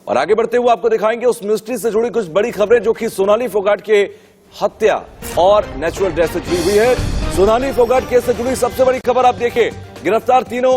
और आगे बढ़ते हुए आपको दिखाएंगे उस मिस्ट्री से जुड़ी कुछ बड़ी खबरें जो कि सोनाली फोगाट के हत्या और नेचुरल डेथ से जुड़ी हुई है। सोनाली फोगाट केस से जुड़ी सबसे बड़ी खबर आप देखिए, गिरफ्तार तीनों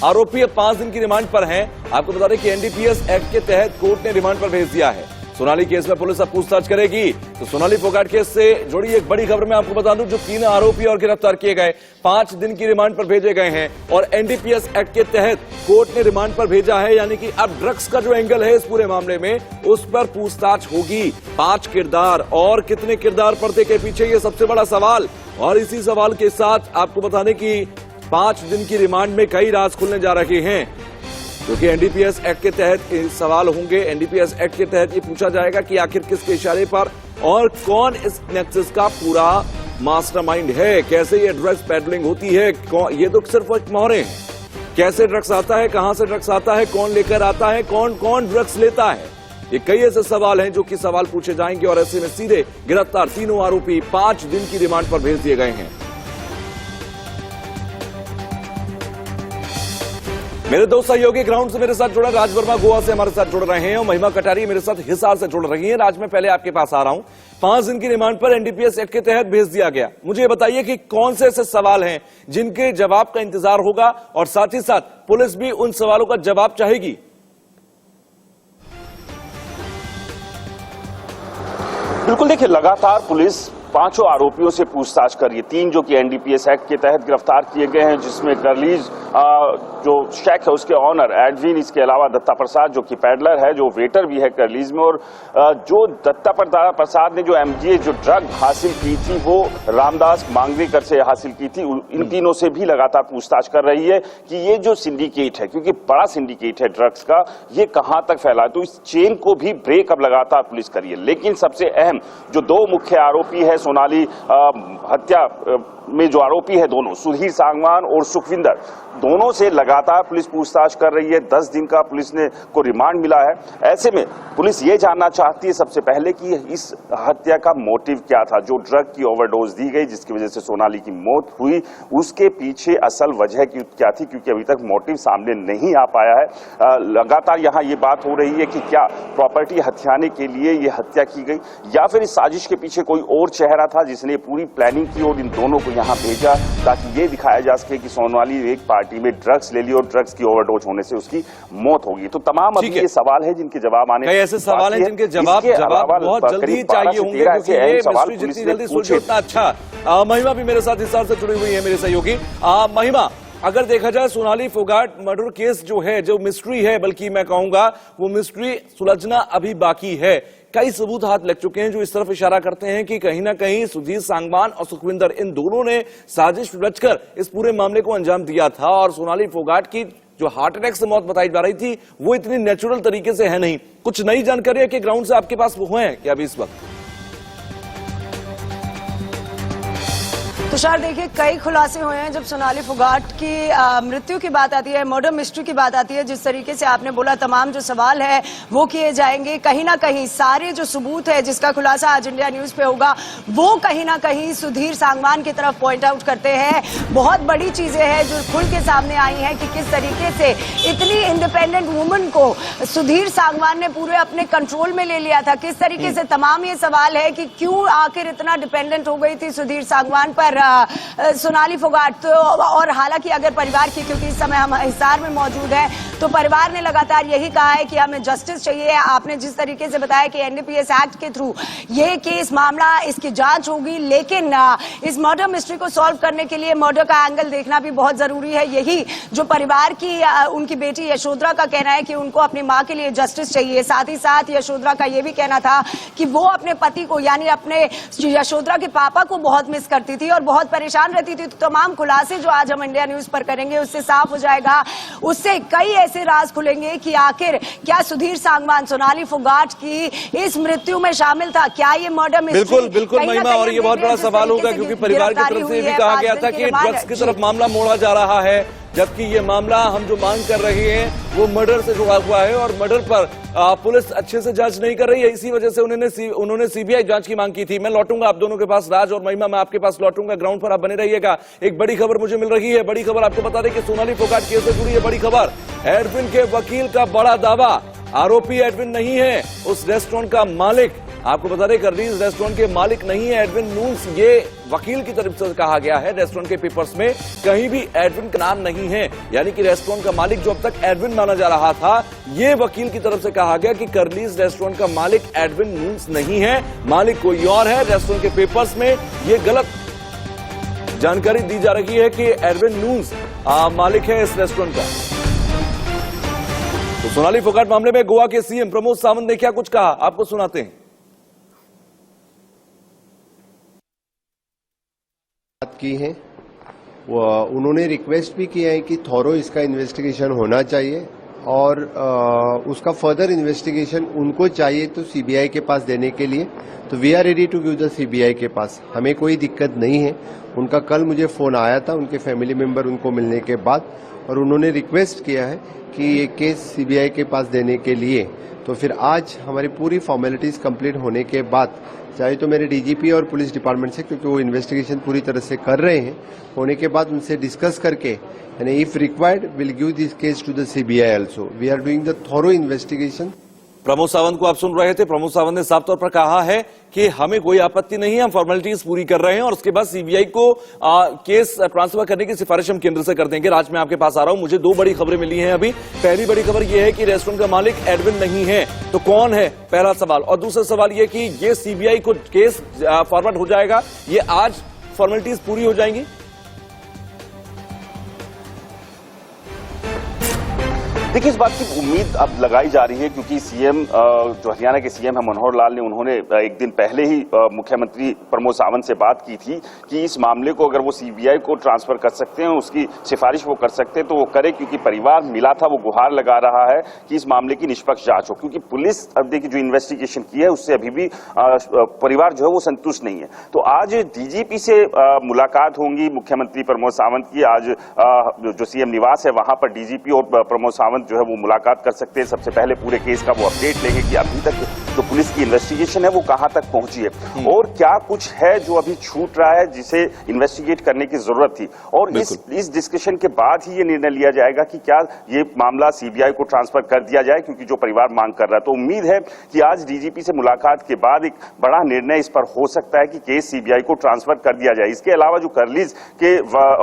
आरोपी 5 दिन की रिमांड पर हैं। आपको बता दें कि एनडीपीएस एक्ट के तहत कोर्ट ने रिमांड पर भेज दिया है। सोनाली केस में पुलिस अब पूछताछ करेगी। तो सोनाली फोगाट केस से जुड़ी एक बड़ी खबर मैं आपको बता दूं, जो 3 आरोपी और गिरफ्तार किए गए 5 दिन की रिमांड पर भेजे गए हैं और एनडीपीएस एक्ट के तहत कोर्ट ने रिमांड पर भेजा है। यानी कि अब ड्रग्स का जो एंगल है इस पूरे मामले में, उस पर पूछताछ होगी। 5 किरदार और कितने किरदार पर्दे के पीछे, ये सबसे बड़ा सवाल। और इसी सवाल के साथ आपको बता दें कि 5 दिन की रिमांड में कई राज खुलने जा रहे हैं, क्योंकि एनडीपीएस एक्ट के तहत सवाल होंगे। एनडीपीएस एक्ट के तहत ये पूछा जाएगा कि आखिर किसके इशारे पर और कौन इस नेक्सस का पूरा मास्टरमाइंड है, कैसे ये ड्रग्स पेडलिंग होती है। ये तो सिर्फ एक मोहरे हैं, कैसे ड्रग्स आता है, कहां से ड्रग्स आता है, कौन लेकर आता है, कौन कौन ड्रग्स लेता है। ये कई ऐसे सवाल हैं जो कि सवाल पूछे जाएंगे और ऐसे में सीधे गिरफ्तार तीनों आरोपी 5 दिन की रिमांड पर भेज दिए गए हैं। मेरे दो सहयोगी ग्राउंड से मेरे साथ जुड़े, राज वर्मा गोवा से हमारे साथ जुड़ रहे हैं और महिमा कटारी मेरे साथ हिसार से जुड़ रही हैं। राज, में पहले आपके पास आ रहा हूं। 5 दिन की रिमांड पर एनडीपीएस एक्ट के तहत भेज दिया गया। मुझे ये बताइए कि कौन से ऐसे सवाल हैं जिनके जवाब का इंतजार होगा और साथ ही साथ पुलिस भी उन सवालों का जवाब चाहेगी। बिल्कुल, देखिए, लगातार पुलिस 5 आरोपियों से पूछताछ कर रही है। 3 जो कि एनडीपीएस एक्ट के तहत गिरफ्तार किए गए हैं, जिसमें करलीज जो शेख है उसके ऑनर एडविन, इसके अलावा दत्ता प्रसाद जो कि पैडलर है, जो वेटर भी है करलीज में, और जो दत्ता प्रसाद ने जो एमजीए जो ड्रग हासिल की थी वो रामदास मांगवेकर से हासिल की थी। इन तीनों से भी लगातार पूछताछ कर रही है कि ये जो सिंडिकेट है, क्योंकि बड़ा सिंडिकेट है ड्रग्स का, ये कहां तक फैला है। तो इस चेन को भी ब्रेक अब लगातार पुलिस कर रही है। लेकिन सबसे अहम जो 2 मुख्य आरोपी है सोनाली हत्या में जो आरोपी है, दोनों सुधीर सांगवान और सुखविंदर, दोनों से लगातार पुलिस पूछताछ कर रही है। 10 दिन का पुलिस ने को रिमांड मिला है। ऐसे में पुलिस ये जानना चाहती है सबसे पहले कि इस हत्या का मोटिव क्या था, जो ड्रग की ओवरडोज दी गई जिसकी वजह से सोनाली की मौत हुई, उसके पीछे असल वजह क्या थी, क्योंकि अभी तक मोटिव सामने नहीं आ पाया है। लगातार यहाँ ये बात हो रही है कि क्या प्रॉपर्टी हथियाने के लिए ये हत्या की गई या फिर इस साजिश के पीछे कोई और चेहरा था जिसने पूरी प्लानिंग की और इन दोनों को यहाँ भेजा ताकि ये दिखाया जा सके कि सोनाली एक पार्टी में ड्रग्स ले ली और ड्रग्स की ओवरडोज होने से उसकी मौत होगी। तो तमाम अभी ये सवाल है जिनके जवाब आने, कई ऐसे सवाल हैं जिनके जवाब बहुत जल्दी चाहिए होंगे, क्योंकि ये मिस्ट्री जितनी जल्दी सुलझे उतना अच्छा। महिमा भी मेरे साथ हिसार से जुड़ी हुई है, मेरे सहयोगी। महिमा, अगर देखा जाए सोनाली फोगाट मर्डर केस जो है, जो मिस्ट्री है, बल्कि मैं कहूंगा वो मिस्ट्री सुलझना अभी बाकी है। कई सबूत हाथ लग चुके हैं जो इस तरफ इशारा करते हैं कि कहीं ना कहीं सुधीर सांगवान और सुखविंदर, इन दोनों ने साजिश रचकर इस पूरे मामले को अंजाम दिया था। और सोनाली फोगाट की जो हार्ट अटैक से मौत बताई जा रही थी वो इतनी नेचुरल तरीके से है नहीं। कुछ नई जानकारी है कि ग्राउंड से आपके पास वो है क्या अभी इस वक्त? तुषार, देखिए, कई खुलासे हुए हैं जब सोनाली फोगाट की मृत्यु की बात आती है, मर्डर मिस्ट्री की बात आती है। जिस तरीके से आपने बोला, तमाम जो सवाल है वो किए जाएंगे। कहीं ना कहीं सारे जो सबूत है जिसका खुलासा आज इंडिया न्यूज पे होगा, वो कहीं ना कहीं सुधीर सांगवान की तरफ पॉइंट आउट करते हैं। बहुत बड़ी चीजें हैं जो खुल के सामने आई हैं कि किस तरीके से इतनी इंडिपेंडेंट वुमन को सुधीर सांगवान ने पूरे अपने कंट्रोल में ले लिया था। किस तरीके से तमाम ये सवाल है कि क्यों आखिर इतना डिपेंडेंट हो गई थी सुधीर सांगवान पर सोनाली फोगाट। तो और हालांकि अगर परिवार की, क्योंकि इस समय हम हिसार में मौजूद हैं, तो परिवार ने लगातार यही कहा है कि हमें जस्टिस चाहिए। आपने जिस तरीके से बताया कि एनडीपीएस एक्ट के थ्रू ये केस मामला, इसकी जांच होगी, लेकिन इस मर्डर मिस्ट्री को सॉल्व करने के लिए मर्डर का एंगल देखना भी बहुत जरूरी है। यही जो परिवार की, उनकी बेटी यशोधरा का कहना है कि उनको अपनी मां के लिए जस्टिस चाहिए। साथ ही साथ यशोधरा का यह भी कहना था कि वो अपने पति को, यानी अपने यशोधरा के पापा को बहुत मिस करती थी और बहुत परेशान रहती थी। तो तमाम खुलासे जो आज हम इंडिया न्यूज पर करेंगे उससे साफ हो जाएगा, उससे कई ऐसे राज खुलेंगे कि आखिर क्या सुधीर सांगवान सोनाली फोगाट की इस मृत्यु में शामिल था, क्या ये मर्डर मिस्ट्री। बिल्कुल महिमा, और ये बहुत बड़ा सवाल होगा क्योंकि परिवार की तरफ से भी कहा गया था कि ड्रग्स की तरफ मामला मोड़ा जा रहा है, जबकि ये मामला हम जो मांग कर रहे हैं वो मर्डर से जुड़ा हुआ है और मर्डर पर पुलिस अच्छे से जांच नहीं कर रही है। इसी वजह से उन्होंने सीबीआई जांच की मांग की थी। मैं लौटूंगा आप दोनों के पास, राज और महिमा, मैं आपके पास लौटूंगा। ग्राउंड पर आप बने रहिएगा। एक बड़ी खबर मुझे मिल रही है, बड़ी खबर आपको बता दें कि सोनाली फोगाट केस से जुड़ी है बड़ी खबर। एडविन के वकील का बड़ा दावा आरोपी एडविन नहीं है, उस रेस्टोरेंट का मालिक। आपको बता दें कर्लीज रेस्टोरेंट के मालिक नहीं है एडविन नून्स, ये वकील की तरफ से कहा गया है। रेस्टोरेंट के पेपर्स में कहीं भी एडविन का नाम नहीं है, यानी कि रेस्टोरेंट का मालिक जो अब तक एडविन माना जा रहा था, ये वकील की तरफ से कहा गया कि कर्लीज रेस्टोरेंट का मालिक एडविन नून्स नहीं है, मालिक कोई और है। रेस्टोरेंट के पेपर्स में ये गलत जानकारी दी जा रही है कि एडविन नून्स मालिक है इस रेस्टोरेंट का। तो सोनाली फोगाट मामले में गोवा के सीएम प्रमोद सावंत ने क्या कुछ कहा, आपको सुनाते हैं। बात की है, उन्होंने रिक्वेस्ट भी किया है कि थॉरो इसका इन्वेस्टिगेशन होना चाहिए और उसका फर्दर इन्वेस्टिगेशन उनको चाहिए तो सीबीआई के पास देने के लिए, तो we are ready to give the CBI के पास, हमें कोई दिक्कत नहीं है। उनका कल मुझे फोन आया था, उनके फैमिली मेंबर उनको मिलने के बाद, और उन्होंने रिक्वेस्ट किया है कि ये केस सीबीआई के पास देने के लिए। तो फिर आज हमारी पूरी फॉर्मेलिटीज कंप्लीट होने के बाद, चाहे तो मेरे डीजीपी और पुलिस डिपार्टमेंट से, क्योंकि वो इन्वेस्टिगेशन पूरी तरह से कर रहे हैं, होने के बाद उनसे डिस्कस करके, यानी if required will give this case to the CBI also. We are doing the thorough investigation. Pramod Sawant को आप सुन रहे थे। प्रमोद सावंत ने साफ तौर पर कहा है कि हमें कोई आपत्ति नहीं है, हम फॉर्मेलिटीज पूरी कर रहे हैं और उसके बाद सीबीआई को केस ट्रांसफर करने की सिफारिश हम केंद्र से कर देंगे। राज, मैं आपके पास आ रहा हूं, मुझे दो बड़ी खबरें मिली हैं अभी। पहली बड़ी खबर यह है कि रेस्टोरेंट का मालिक एडविन नहीं है, तो कौन है, पहला सवाल। और दूसरा सवाल यह कि ये सीबीआई को केस फॉरवर्ड हो जाएगा, ये आज फॉर्मेलिटीज पूरी हो जाएंगी। देखिए, इस बात की उम्मीद अब लगाई जा रही है क्योंकि सीएम जो हरियाणा के सीएम है मनोहर लाल ने, उन्होंने एक दिन पहले ही मुख्यमंत्री प्रमोद सावंत से बात की थी कि इस मामले को अगर वो सीबीआई को ट्रांसफर कर सकते हैं, उसकी सिफारिश वो कर सकते हैं तो वो करे, क्योंकि परिवार मिला था, वो गुहार लगा रहा है कि इस मामले की निष्पक्ष जांच हो। क्योंकि पुलिस अब देखिए जो इन्वेस्टिगेशन की है उससे अभी भी परिवार जो है वो संतुष्ट नहीं है। तो आज डीजीपी से मुलाकात होंगी मुख्यमंत्री प्रमोद सावंत की। आज जो सीएम निवास है वहां पर डीजीपी और प्रमोद सावंत जो है वो मुलाकात कर सकते हैं। सबसे पहले पूरे केस का वो अपडेट लेंगे कि अभी तक जो पुलिस की इन्वेस्टिगेशन है वो कहां तक पहुंची है और क्या कुछ है जो अभी छूट रहा है जिसे इन्वेस्टिगेट करने की जरूरत थी। और इस डिस्कशन के बाद ही ये निर्णय लिया जाएगा कि क्या ये मामला सीबीआई को ट्रांसफर कर दिया जाए, क्योंकि जो परिवार मांग कर रहा है। तो उम्मीद है कि आज डीजीपी से मुलाकात के बाद एक बड़ा निर्णय इस पर हो सकता है कि केस सीबीआई को ट्रांसफर कर दिया जाए। इसके अलावा जो कर्लीज के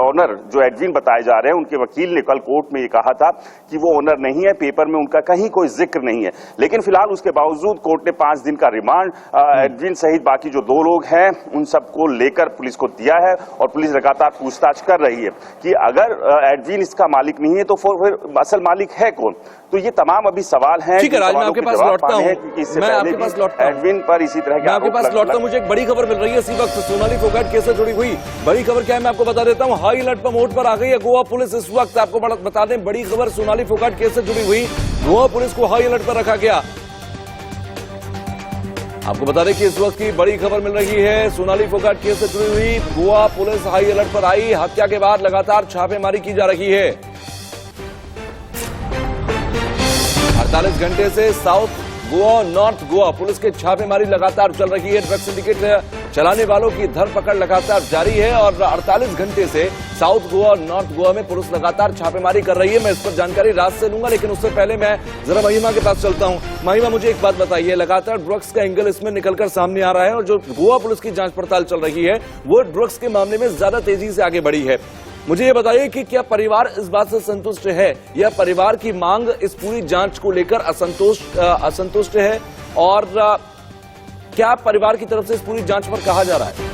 ऑनर जो एडविन बताए जा रहे हैं, उनके वकील ने कल कोर्ट में ये कहा था कि वो ऑनर नहीं है, पेपर में उनका कहीं कोई जिक्र नहीं है। लेकिन फिलहाल उसके बावजूद कोर्ट ने 5 दिन का रिमांड एडविन सहित बाकी जो 2 लोग हैं उन सबको लेकर पुलिस को दिया है और पुलिस लगातार पूछताछ कर रही है कि अगर एडविन इसका मालिक नहीं है तो फिर असल मालिक है कौन। तो ये तमाम अभी सवाल हैं। ठीक है राज, मैं आपके पास लौटता हूं, मैं आपके पास लौटता हूं, एडविन पर इसी तरह के आपके पास लौटता हूं। मुझे एक बड़ी खबर मिल रही है इसी वक्त सोनाली फोगाट केस से जुड़ी हुई। बड़ी खबर क्या है मैं आपको बता देता हूं। हाई अलर्ट पर मोड पर आ गई है गोवा पुलिस इस वक्त। आपको बता दें बड़ी खबर सोनाली फोगाट केस से जुड़ी हुई, गोवा पुलिस को हाई अलर्ट पर रखा गया। आपको बता दें कि इस वक्त की बड़ी खबर मिल रही है सोनाली फोगाट केस से जुड़ी हुई। गोवा पुलिस हाई अलर्ट पर आई, हत्या के बाद लगातार छापेमारी की जा रही है। 48 घंटे से south Goa north Goa police के छापेमारी लगातार चल रही है। ड्रग सिंडिकेट चलाने वालों की धरपकड़ लगातार जारी है और 48 घंटे से साउथ गोवा और नॉर्थ गोवा में पुलिस लगातार छापेमारी कर रही है। मैं इस पर जानकारी राज से लूंगा, लेकिन उससे पहले मैं जरा महिमा के पास चलता हूं। महिमा, मुझे एक बात बताइए, लगातार ड्रग्स का एंगल इसमें निकलकर सामने आ रहा है और जो गोवा पुलिस की जांच पड़ताल चल रही है वो ड्रग्स के मामले में ज्यादा तेजी से आगे बढ़ी है। मुझे ये बताइए कि क्या परिवार इस बात से संतुष्ट है या परिवार की मांग इस पूरी जांच को लेकर असंतुष्ट है, और क्या परिवार की तरफ से इस पूरी जांच पर कहा जा रहा है?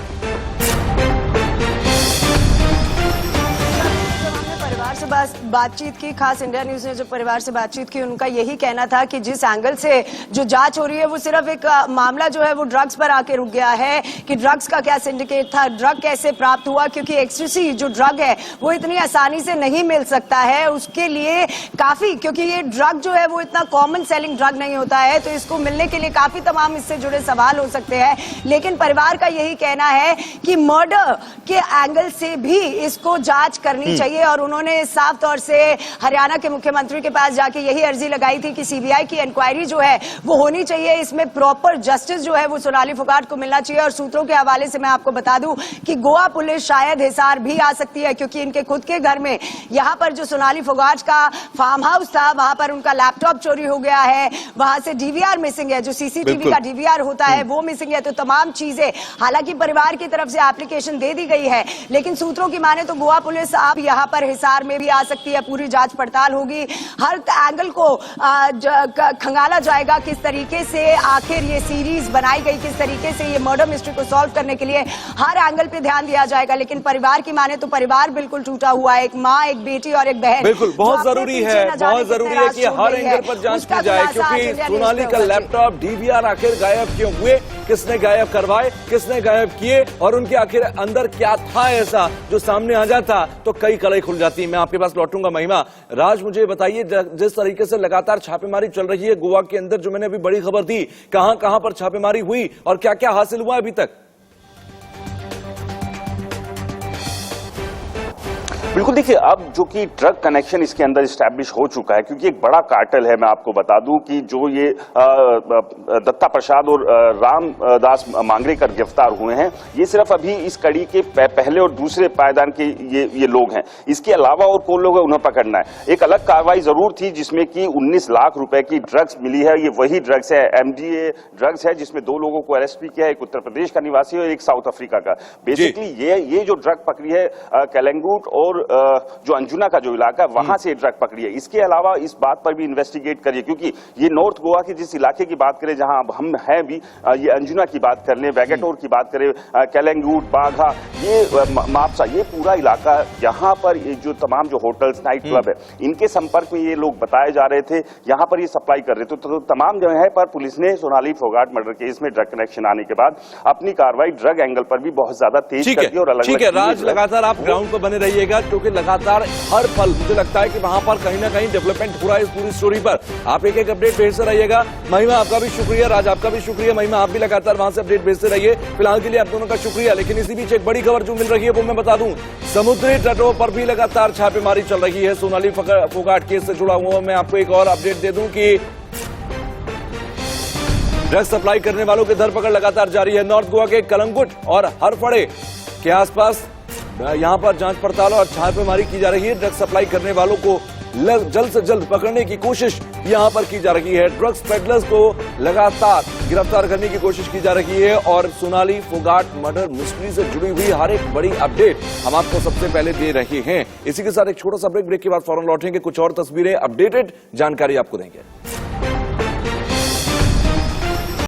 परिवार से बातचीत की, खास इंडिया न्यूज ने जो परिवार से बातचीत की, उनका यही कहना था कि जिस एंगल से जो जांच हो रही है वो सिर्फ एक मामला जो है वो ड्रग्स पर आके रुक गया है कि ड्रग्स का क्या सिंडिकेट था, ड्रग कैसे प्राप्त हुआ, क्योंकि एक्सटेसी जो ड्रग है वो इतनी आसानी से नहीं मिल सकता है। उसके लिए काफी, क्योंकि ये ड्रग जो है वो इतना कॉमन सेलिंग ड्रग नहीं होता है, तो इसको मिलने के लिए काफी तमाम इससे जुड़े सवाल हो सकते हैं। लेकिन परिवार का यही कहना है कि मर्डर के एंगल से भी इसको जांच करनी चाहिए और उन्होंने साफ तौर से हरियाणा के मुख्यमंत्री के पास जाके यही अर्जी लगाई थी कि सीबीआई की इंक्वायरी जो है वो होनी चाहिए, इसमें प्रॉपर जस्टिस जो है वो सोनाली फोगाट को मिलना चाहिए। और सूत्रों के हवाले से मैं आपको बता दूं कि गोवा पुलिस शायद हिसार भी आ सकती है, क्योंकि इनके खुद के घर में यहां पर जो सोनाली फोगाट का फार्म हाउस था वहां पर उनका लैपटॉप चोरी हो गया है, वहां से डीवीआर मिसिंग है, जो सीसीटीवी का डीवीआर होता है वो मिसिंग है। तो तमाम चीजें, हालांकि परिवार की तरफ से एप्लीकेशन दे दी गई है, लेकिन सूत्रों की माने तो गोवा पुलिस अब यहां पर हिसार में भी आ सकती है। पूरी जांच पड़ताल होगी, हर एंगल को खंगाला जाएगा, किस तरीके से आखिर ये सीरीज बनाई गई, किस तरीके से ये मर्डर मिस्ट्री को सॉल्व करने के लिए हर एंगल पे ध्यान दिया जाएगा। लेकिन परिवार की माने तो परिवार बिल्कुल टूटा हुआ है, एक माँ, एक बेटी और एक बहन। बिल्कुल, बहुत जरूरी है कि हर एंगल पर जांच की जाए, क्योंकि सोनाली का लैपटॉप, डीवीआर आखिर गायब क्यों हुए, किसने गायब करवाए, किसने गायब किए, और उनके आखिर अंदर क्या था ऐसा जो सामने आ जाता तो कई कड़ाई खुल जाती। मैं आपके पास लौटूंगा। महिमा, राज, मुझे बताइए, जिस तरीके से लगातार छापेमारी चल रही है गोवा के अंदर, जो मैंने अभी बड़ी खबर दी, कहां कहां पर छापेमारी हुई और क्या क्या हासिल हुआ अभी तक? बिल्कुल, देखिए, अब जो कि ड्रग कनेक्शन इसके अंदर इस्टेब्लिश हो चुका है, क्योंकि एक बड़ा कार्टेल है। मैं आपको बता दूं कि जो ये दत्ता प्रसाद और रामदास मांगरेकर गिरफ्तार हुए हैं, ये सिर्फ अभी इस कड़ी के पहले और दूसरे पायदान के ये लोग हैं। इसके अलावा और कौन लोग हैं उन्हें पकड़ना है। एक अलग कार्रवाई जरूर थी जिसमें कि 19 लाख रुपए की ड्रग्स मिली है। ये वही ड्रग्स है, एमडीए ड्रग्स है, जिसमें 2 लोगों को अरेस्ट भी किया है, एक उत्तर प्रदेश का निवासी और एक साउथ अफ्रीका का। बेसिकली ये जो ड्रग पकड़ी है कैलंगूट और जो अंजुना का जो इलाका है वहां से ड्रग पकड़ी है। इसके अलावा इस बात पर भी इन्वेस्टिगेट करिए, क्योंकि ये नॉर्थ गोवा की जिस इलाके की बात करें, जहां अब हम हैं भी, ये अंजुना की बात कर लें, वैगेटोर की बात करें, कैलंगूट, बाघा, ये मापसा, ये पूरा इलाका, यहाँ पर ये जो तमाम जो होटल्स, नाइट क्लब है, इनके संपर्क में ये लोग बताए जा रहे थे, यहाँ पर ये सप्लाई कर रहे थे। तो तमाम जगह पर पुलिस ने सोनाली फोगाट मर्डर केस में ड्रग कनेक्शन आने के बाद अपनी कार्रवाई ड्रग एंगल पर भी बहुत ज्यादा तेज कर दी। और अलग ठीक है राज, लगातार आप ग्राउंड पर बने रहिएगा, क्योंकि लगातार हर पल मुझे लगता है कि वहां पर कहीं ना कहीं डेवलपमेंट हो रहा है इस पूरी स्टोरी पर। आप एक अपडेट भेजते रहिएगा। महिमा, आपका भी शुक्रिया। राज, आपका भी शुक्रिया। महिमा, आप भी लगातार वहां से अपडेट भेजते रहिए। फिलहाल के लिए आप दोनों का शुक्रिया। लेकिन इसी बीच एक बड़ी खबर जो मिल रही है वो मैं बता दूं, समुद्री तटों पर भी लगातार छापेमारी चल रही है सोनाली फोगाट केस से जुड़ा हुआ। मैं आपको एक और अपडेट दे दूं कि ड्रग्स सप्लाई करने वालों की धरपकड़ लगातार जारी है। नॉर्थ गोवा के कलंगुट और हरफड़े के आसपास यहां पर जांच पड़ताल और छापेमारी की जा रही है। ड्रग्स सप्लाई करने वालों को जल्द से जल्द पकड़ने की कोशिश यहां पर की जा रही है। ड्रग्स पेडलर्स को लगातार गिरफ्तार करने की कोशिश की जा रही है और सोनाली फोगाट मर्डर मिस्ट्री से जुड़ी हुई हर एक बड़ी अपडेट हम आपको सबसे पहले दे रहे हैं। इसी के साथ एक छोटा सा ब्रेक के बाद फौरन लौटेंगे, कुछ और तस्वीरें, अपडेटेड जानकारी आपको देंगे।